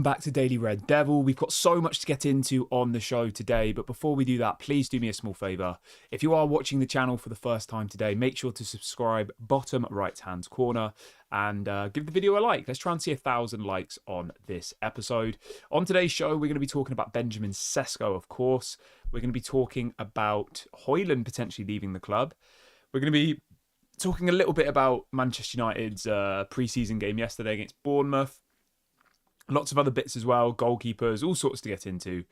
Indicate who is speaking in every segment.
Speaker 1: back to Daily Red Devil. We've got so much to get into on the show today, but before we do that, please do me a small favour. If you are watching the channel for the first time today, make sure to subscribe, bottom right hand corner, and give the video a like. Let's try and see 1,000 likes on this episode. On today's show, we're going to be talking about Benjamin Sesko, of course. We're going to be talking about Hojlund potentially leaving the club. We're going to be talking a little bit about Manchester United's pre-season game yesterday against Bournemouth. Lots of other bits as well, goalkeepers, all sorts to get into.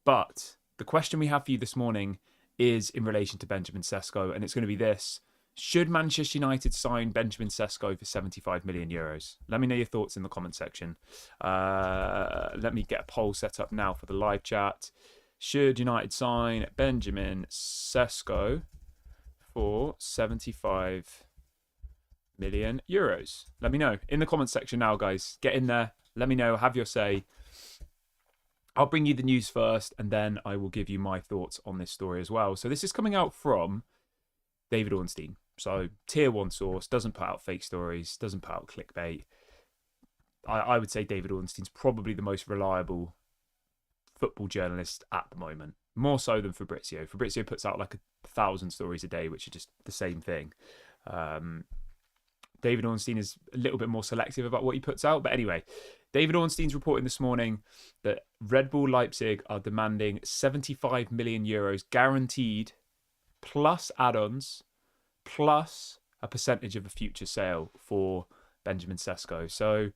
Speaker 1: But the question we have for you this morning is in relation to Benjamin Sesko, and it's going to be this. Should Manchester United sign Benjamin Sesko for 75 million euros? Let me know your thoughts in the comment section. Let me get a poll set up now for the live chat. Should United sign Benjamin Sesko for 75 million euros? Let me know in the comment section now, guys. Get in there. Let me know, have your say. I'll bring you the news first, and then I will give you my thoughts on this story as well. So this is coming out from David Ornstein. So tier one source, doesn't put out fake stories, doesn't put out clickbait. I would say David Ornstein's probably the most reliable football journalist at the moment. More so than Fabrizio. Fabrizio puts out like 1,000 stories a day, which are just the same thing. David Ornstein is a little bit more selective about what he puts out. But anyway, David Ornstein's reporting this morning that Red Bull Leipzig are demanding 75 million euros guaranteed, plus add-ons, plus a percentage of a future sale for Benjamin Sesko. So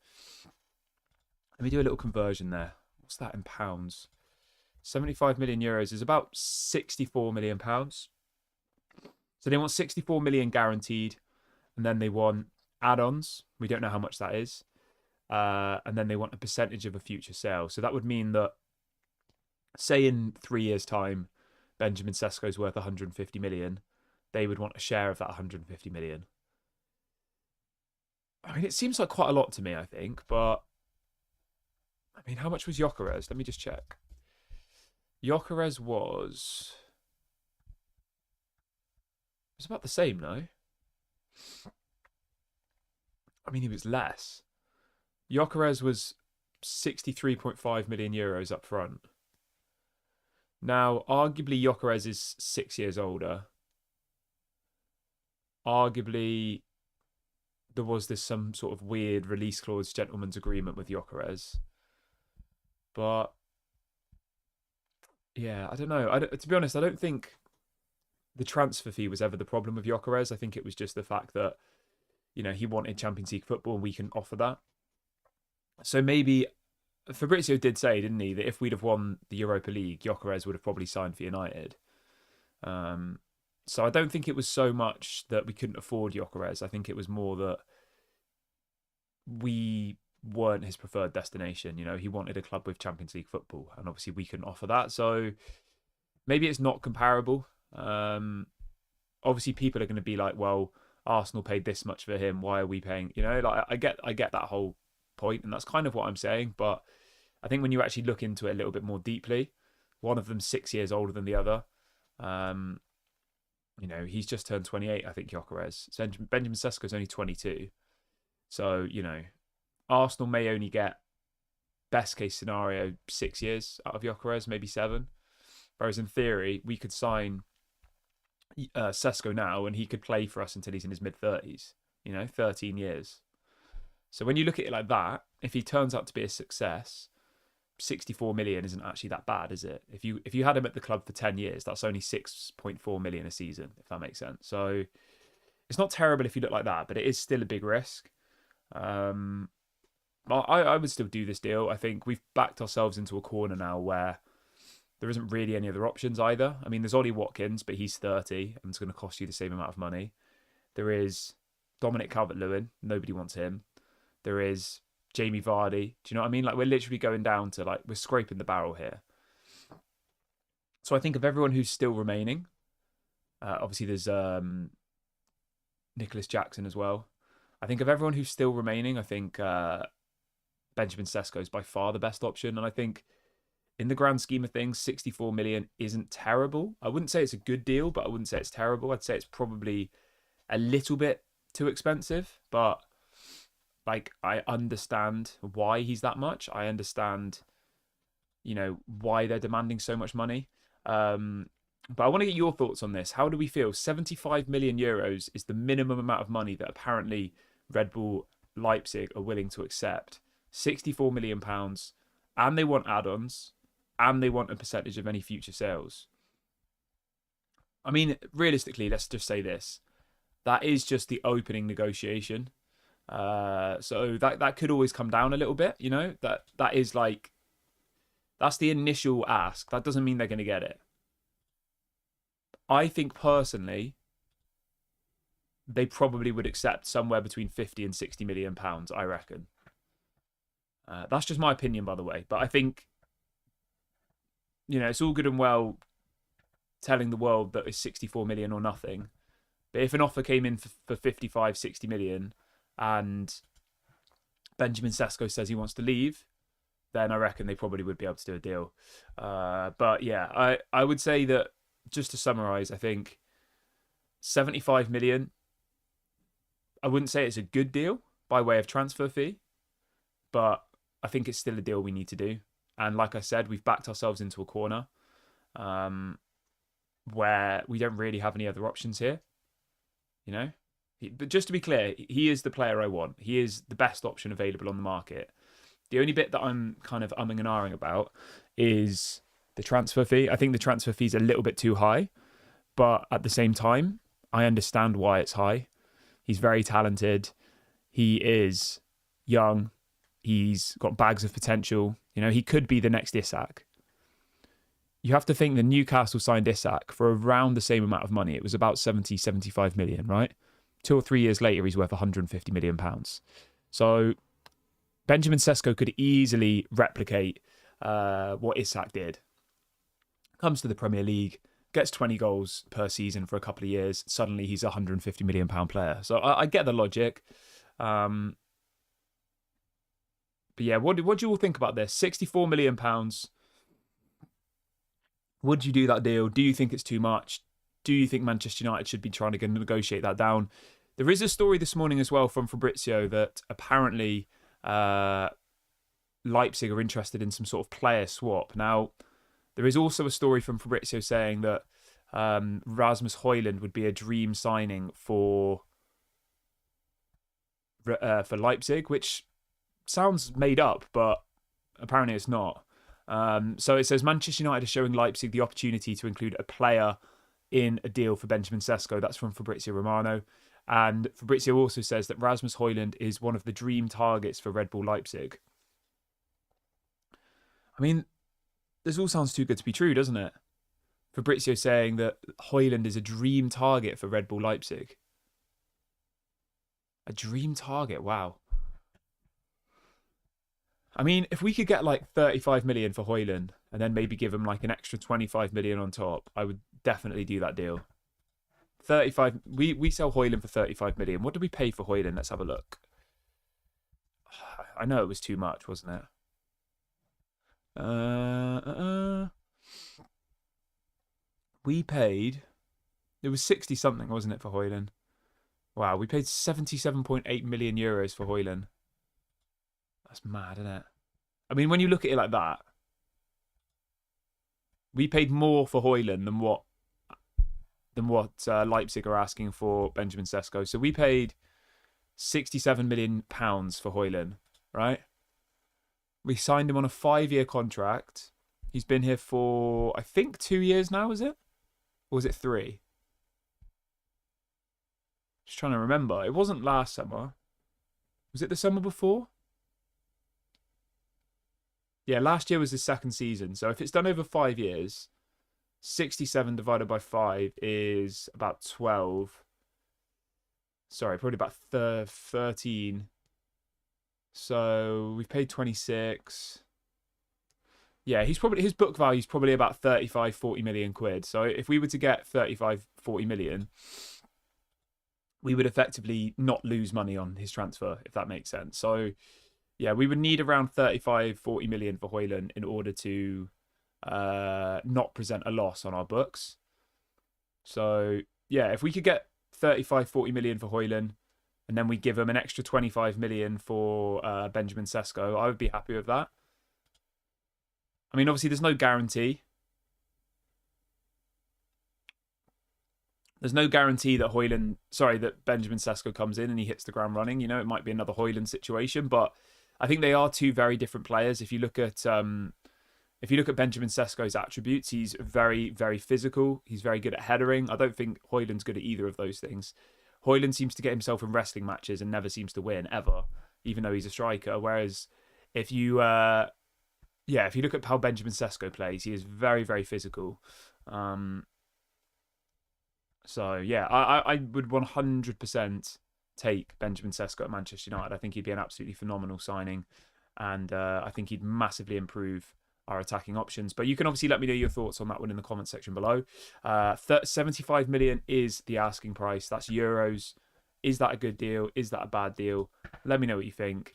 Speaker 1: let me do a little conversion there. What's that in pounds? 75 million euros is about 64 million pounds. So they want 64 million guaranteed, and then they want add-ons. We don't know how much that is. And then they want a percentage of a future sale. So that would mean that, say in 3 years' time, Benjamin Sesko is worth 150 million. They would want a share of that 150 million. I mean, it seems like quite a lot to me, I think. But, I mean, how much was Gyökeres? Let me just check. Gyökeres was about the same, no? I mean, he was less. Gyökeres was 63.5 million euros up front. Now, arguably, Gyökeres is 6 years older. Arguably, there was some sort of weird release clause gentleman's agreement with Gyökeres. But, yeah, I don't know. To be honest, I don't think the transfer fee was ever the problem with Gyökeres. I think it was just the fact that, you know, he wanted Champions League football and we can offer that. So maybe Fabrizio did say, didn't he, that if we'd have won the Europa League, Gyökeres would have probably signed for United. So I don't think it was so much that we couldn't afford Gyökeres. I think it was more that we weren't his preferred destination. You know, he wanted a club with Champions League football, and obviously we couldn't offer that. So maybe it's not comparable. Obviously people are going to be like, well, Arsenal paid this much for him. Why are we paying? You know, like I get that whole point, and that's kind of what I'm saying. But I think when you actually look into it a little bit more deeply, one of them's 6 years older than the other. You know, he's just turned 28, I think, Gyökeres. Benjamin Sesko is only 22. So, you know, Arsenal may only get, best case scenario, 6 years out of Gyökeres, maybe 7. Whereas in theory, we could sign Sesko now and he could play for us until he's in his mid-30s. You know, 13 years. So when you look at it like that, if he turns out to be a success, 64 million isn't actually that bad, is it? If you had him at the club for 10 years, that's only 6.4 million a season, if that makes sense. So it's not terrible if you look like that, but it is still a big risk. I would still do this deal. I think we've backed ourselves into a corner now where there isn't really any other options either. I mean, there's Ollie Watkins, but he's 30 and it's going to cost you the same amount of money. There is Dominic Calvert-Lewin. Nobody wants him. There is Jamie Vardy. Do you know what I mean? Like, we're literally going down to, like, we're scraping the barrel here. So I think of everyone who's still remaining. Obviously, there's Nicholas Jackson as well. I think of everyone who's still remaining, I think Benjamin Sesko is by far the best option. And I think in the grand scheme of things, 64 million isn't terrible. I wouldn't say it's a good deal, but I wouldn't say it's terrible. I'd say it's probably a little bit too expensive, but Like, I understand why he's that much. I understand, why they're demanding so much money. But I want to get your thoughts on this. How do we feel? 75 million euros is the minimum amount of money that apparently Red Bull Leipzig are willing to accept. 64 million pounds, and they want add-ons, and they want a percentage of any future sales. I mean, realistically, let's just say this. That is just the opening negotiation. So that could always come down a little bit, that is like, that's the initial ask. That doesn't mean they're going to get it. I think personally, they probably would accept somewhere between 50 and 60 million pounds, I reckon. That's just my opinion, by the way. But I think, it's all good and well telling the world that it's 64 million or nothing. But if an offer came in for 55, 60 million and Benjamin Sesko says he wants to leave, then I reckon they probably would be able to do a deal. But yeah, I would say that, just to summarise, I think 75 million, I wouldn't say it's a good deal by way of transfer fee, but I think it's still a deal we need to do. And like I said, we've backed ourselves into a corner where we don't really have any other options here. But just to be clear, he is the player I want. He is the best option available on the market. The only bit that I'm kind of umming and ahhing about is the transfer fee. I think the transfer fee is a little bit too high, but at the same time, I understand why it's high. He's very talented. He is young. He's got bags of potential. He could be the next Isak. You have to think that Newcastle signed Isak for around the same amount of money. It was about 70, 75 million, right? 2 or 3 years later, he's worth 150 million pounds. So Benjamin Cesco could easily replicate what Isak did. Comes to the Premier League, gets 20 goals per season for a couple of years. Suddenly he's a 150 million pound player. So I get the logic. But yeah, what do you all think about this? 64 million pounds. Would you do that deal? Do you think it's too much? Do you think Manchester United should be trying to negotiate that down? There is a story this morning as well from Fabrizio that apparently Leipzig are interested in some sort of player swap. Now, there is also a story from Fabrizio saying that Rasmus Hojlund would be a dream signing for Leipzig, which sounds made up, but apparently it's not. So it says Manchester United are showing Leipzig the opportunity to include a player in a deal for Benjamin Sesko. That's from Fabrizio Romano. And Fabrizio also says that Rasmus Hojlund is one of the dream targets for Red Bull Leipzig. I mean, this all sounds too good to be true, doesn't it? Fabrizio saying that Hojlund is a dream target for Red Bull Leipzig. A dream target, wow. I mean, if we could get like 35 million for Hojlund and then maybe give him like an extra 25 million on top, I would definitely do that deal. 35. We sell Hojlund for 35 million. What did we pay for Hojlund? Let's have a look. I know it was too much, wasn't it? We paid. It was 60 something, wasn't it, for Hojlund? Wow, we paid 77.8 million euros for Hojlund. That's mad, isn't it? I mean, when you look at it like that, we paid more for Hojlund than what Leipzig are asking for Benjamin Sesko. So we paid 67 million pounds for Hojlund, right? We signed him on a 5-year contract. He's been here for, I think, 2 years now, is it? Or was it 3? Just trying to remember. It wasn't last summer. Was it the summer before? Yeah, last year was his second season. So if it's done over 5 years, 67 divided by 5 is about 12. Sorry, probably about 13. So we've paid 26. Yeah, his book value is probably about 35, 40 million quid. So if we were to get 35, 40 million, we would effectively not lose money on his transfer, if that makes sense. So yeah, we would need around 35, 40 million for Hojlund in order to not present a loss on our books. So yeah, if we could get 35, 40 million for Hojlund, and then we give him an extra 25 million for Benjamin Sesko, I would be happy with that. I mean, obviously, there's no guarantee. There's no guarantee that that Benjamin Sesko comes in and he hits the ground running. You know, it might be another Hojlund situation, but I think they are two very different players. If you look at Benjamin Sesko's attributes, he's very, very physical. He's very good at headering. I don't think Hojlund's good at either of those things. Hojlund seems to get himself in wrestling matches and never seems to win ever, even though he's a striker. Whereas if you look at how Benjamin Sesko plays, he is very, very physical. So yeah, I would 100% take Benjamin Sesko at Manchester United. I think he'd be an absolutely phenomenal signing, and I think he'd massively improve our attacking options. But you can obviously let me know your thoughts on that one in the comment section below. 75 million is the asking price. That's euros. Is that a good deal? Is that a bad deal? Let me know what you think.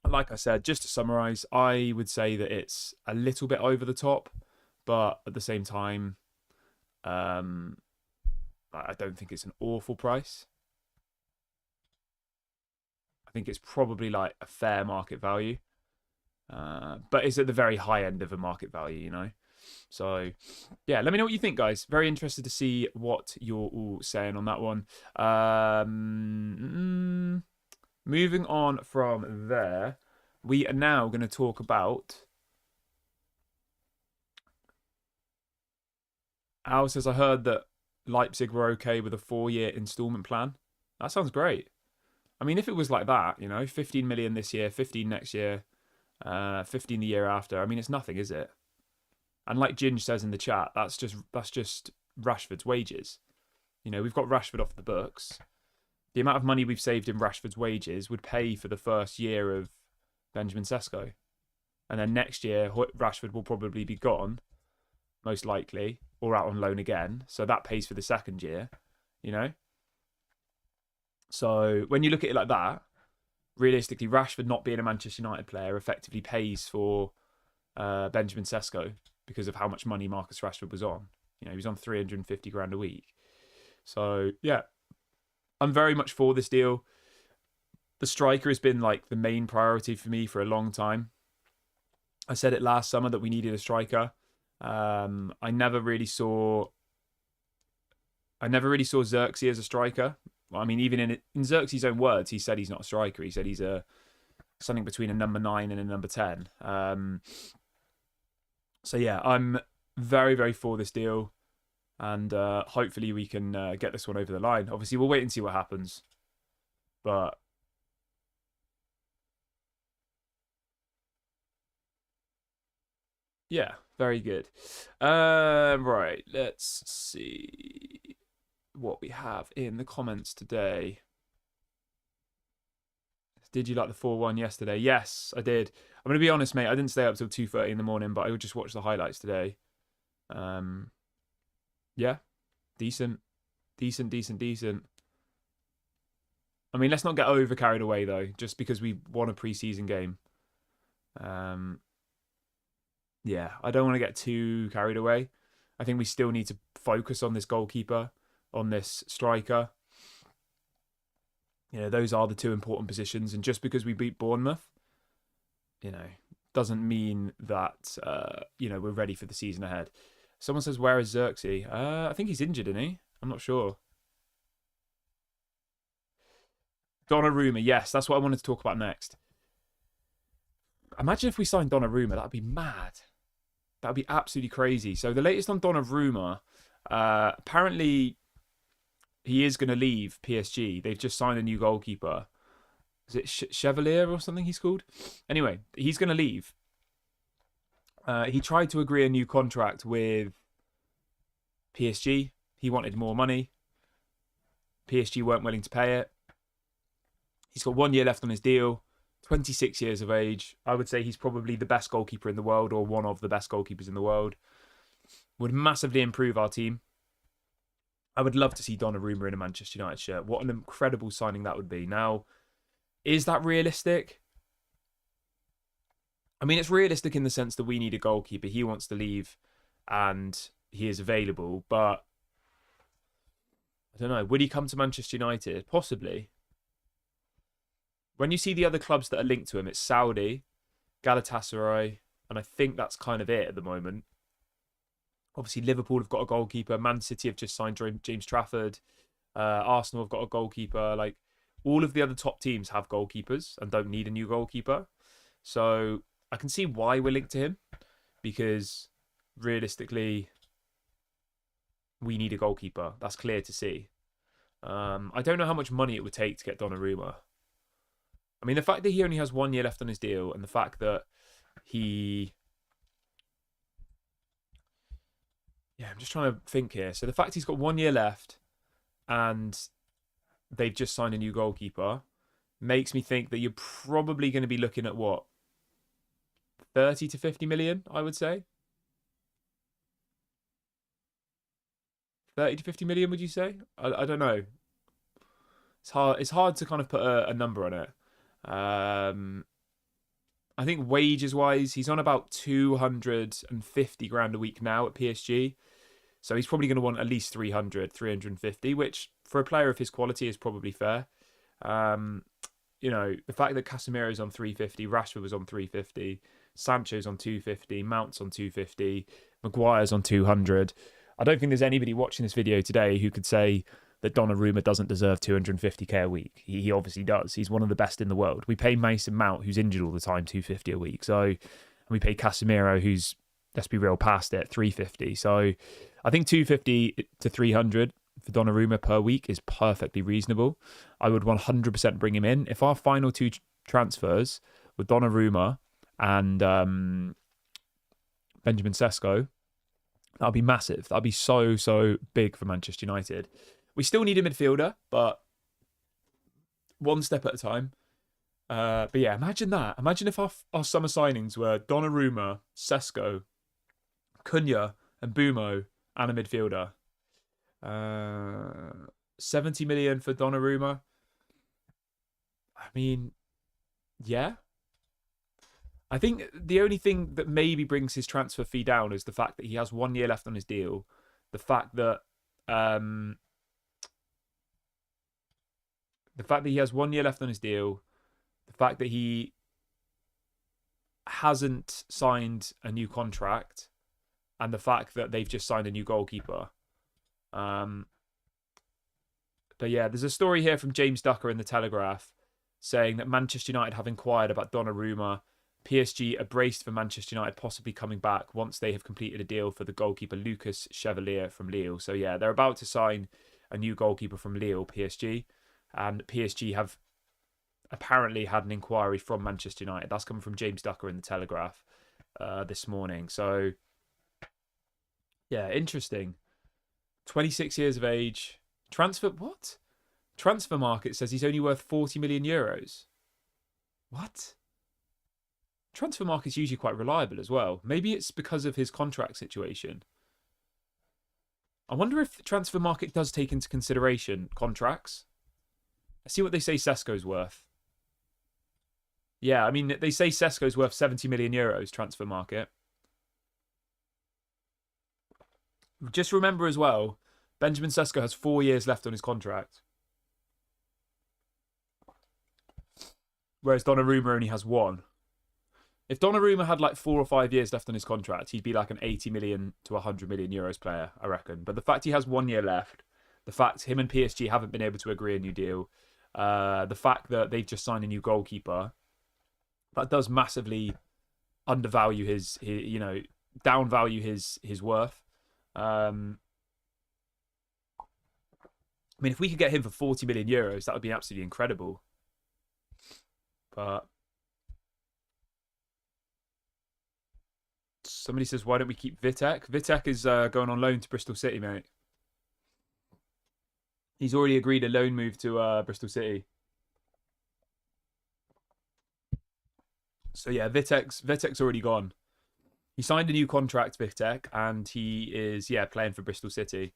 Speaker 1: Like I said, just to summarize, I would say that it's a little bit over the top, but at the same time, I don't think it's an awful price. I think it's probably like a fair market value. But it's at the very high end of a market value, you know. So, yeah, let me know what you think, guys. Very interested to see what you're all saying on that one. Moving on from there, we are now going to talk about... Al says, I heard that Leipzig were okay with a 4-year instalment plan. That sounds great. I mean, if it was like that, you know, 15 million this year, 15 next year, 15 the year after. I mean, it's nothing, is it? And like Ginge says in the chat, that's just Rashford's wages. You know, we've got Rashford off the books. The amount of money we've saved in Rashford's wages would pay for the first year of Benjamin Sesko. And then next year, Rashford will probably be gone, most likely, or out on loan again. So that pays for the second year, you know? So when you look at it like that, realistically, Rashford not being a Manchester United player effectively pays for Benjamin Sesko because of how much money Marcus Rashford was on. You know, he was on 350 grand a week. So, yeah, I'm very much for this deal. The striker has been like the main priority for me for a long time. I said it last summer that we needed a striker. I never really saw Xerxes as a striker. I mean, even in Xerxes' own words, he said he's not a striker. He said he's something between a number 9 and a number 10. So yeah, I'm very, very for this deal, and hopefully we can get this one over the line. Obviously, we'll wait and see what happens, but yeah, very good. Right, let's see what we have in the comments today. Did you like the 4-1 yesterday? Yes, I did. I'm going to be honest, mate. I didn't stay up till 2:30 in the morning, but I would just watch the highlights today. Yeah, decent. I mean, let's not get over carried away, though, just because we won a preseason game. Yeah, I don't want to get too carried away. I think we still need to focus on this goalkeeper, on this striker. You know, those are the two important positions. And just because we beat Bournemouth, you know, doesn't mean that, you know, we're ready for the season ahead. Someone says, where is Xerxes? I think he's injured, isn't he? I'm not sure. Donnarumma, yes, that's what I wanted to talk about next. Imagine if we signed Donnarumma, that would be mad. That would be absolutely crazy. So the latest on Donnarumma, apparently he is going to leave PSG. They've just signed a new goalkeeper. Is it Chevalier or something he's called? Anyway, he's going to leave. He tried to agree a new contract with PSG. He wanted more money. PSG weren't willing to pay it. He's got 1 year left on his deal. 26 years of age. I would say he's probably the best goalkeeper in the world, or one of the best goalkeepers in the world. Would massively improve our team. I would love to see Donnarumma in a Manchester United shirt. What an incredible signing that would be. Now, is that realistic? I mean, it's realistic in the sense that we need a goalkeeper. He wants to leave and he is available. But I don't know. Would he come to Manchester United? Possibly. When you see the other clubs that are linked to him, it's Saudi, Galatasaray, and I think that's kind of it at the moment. Obviously, Liverpool have got a goalkeeper. Man City have just signed James Trafford. Arsenal have got a goalkeeper. Like, all of the other top teams have goalkeepers and don't need a new goalkeeper. So I can see why we're linked to him, because realistically, we need a goalkeeper. That's clear to see. I don't know how much money it would take to get Donnarumma. I mean, the fact that he only has 1 year left on his deal, and the fact that I'm just trying to think here. So the fact he's got 1 year left and they've just signed a new goalkeeper makes me think that you're probably going to be looking at what? 30 to 50 million, I would say. 30 to 50 million, would you say? I don't know. It's hard to kind of put a number on it. I think wages wise, he's on about 250 grand a week now at PSG. So he's probably going to want at least 300, 350, which for a player of his quality is probably fair. You know, the fact that Casemiro's on 350, Rashford was on 350, Sancho's on 250, Mount's on 250, Maguire's on 200. I don't think there's anybody watching this video today who could say that Donnarumma doesn't deserve 250k a week. He obviously does. He's one of the best in the world. We pay Mason Mount, who's injured all the time, 250 a week. So, and we pay Casemiro, who's, let's be real, past it, 350. So I think 250 to 300 for Donnarumma per week is perfectly reasonable. I would 100% bring him in. If our final two transfers were Donnarumma and Benjamin Sesko, that'd be massive. That'd be so big for Manchester United. We still need a midfielder, but one step at a time. But yeah, imagine that. Imagine if our summer signings were Donnarumma, Cesco, Cunha, and Bumo, and a midfielder. 70 million for Donnarumma. I mean, yeah. I think the only thing that maybe brings his transfer fee down is the fact that he has 1 year left on his deal. The fact that he has 1 year left on his deal, the fact that he hasn't signed a new contract, and the fact that they've just signed a new goalkeeper. But yeah, there's a story here from James Ducker in the Telegraph saying that Manchester United have inquired about Donnarumma. PSG are braced for Manchester United possibly coming back once they have completed a deal for the goalkeeper Lucas Chevalier from Lille. So yeah, they're about to sign a new goalkeeper from Lille, PSG. And PSG have apparently had an inquiry from Manchester United. That's coming from James Ducker in the Telegraph this morning. So yeah, interesting. 26 years of age. What? Transfer Market says he's only worth 40 million euros. What? Transfer Market's usually quite reliable as well. Maybe it's because of his contract situation. I wonder if Transfer Market does take into consideration contracts. Let's see what they say Sesko's worth. Yeah, I mean, they say Sesko's worth 70 million euros, Transfer Market. Just remember as well, Benjamin Sesko has 4 years left on his contract. Whereas Donnarumma only has 1. If Donnarumma had like 4 or 5 years left on his contract, he'd be like an 80 million to 100 million euros player, I reckon. But the fact he has 1 year left, the fact him and PSG haven't been able to agree a new deal, the fact that they've just signed a new goalkeeper, that does massively undervalue his downvalue his worth. I mean, if we could get him for 40 million euros, that would be absolutely incredible. But somebody says, why don't we keep Vitek? Vitek is going on loan to Bristol City, mate. He's already agreed a loan move to Bristol City. So yeah, Vitek's already gone. He signed a new contract, Vitek, and he is playing for Bristol City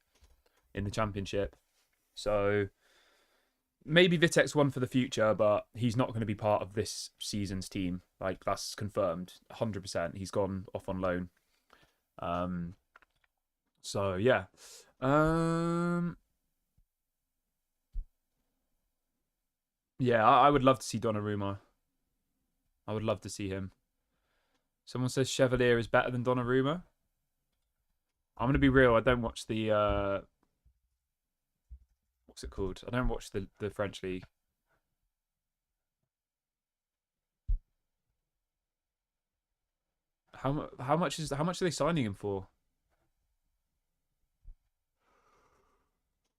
Speaker 1: in the Championship. So maybe Vitek's one for the future, but he's not going to be part of this season's team. Like, that's confirmed, 100%. He's gone off on loan. So yeah. Yeah, I would love to see Donnarumma. I would love to see him. Someone says Chevalier is better than Donnarumma. I'm going to be real. I don't watch the... what's it called? I don't watch the French league. How much are they signing him for?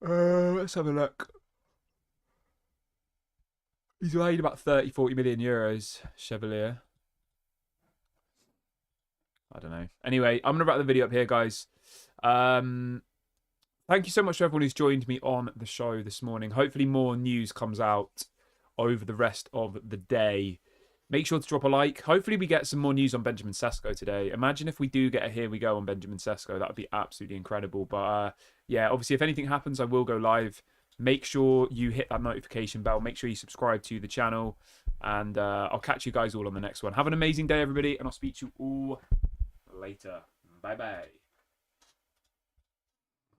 Speaker 1: Let's have a look. He's weighed about 30, 40 million euros, Chevalier. I don't know. Anyway, I'm going to wrap the video up here, guys. Thank you so much to everyone who's joined me on the show this morning. Hopefully more news comes out over the rest of the day. Make sure to drop a like. Hopefully we get some more news on Benjamin Cesco today. Imagine if we do get a here we go on Benjamin Cesco. That would be absolutely incredible. But yeah, obviously if anything happens, I will go live. Make sure you hit that notification bell. Make sure you subscribe to the channel. And I'll catch you guys all on the next one. Have an amazing day, everybody. And I'll speak to you all later. Bye-bye.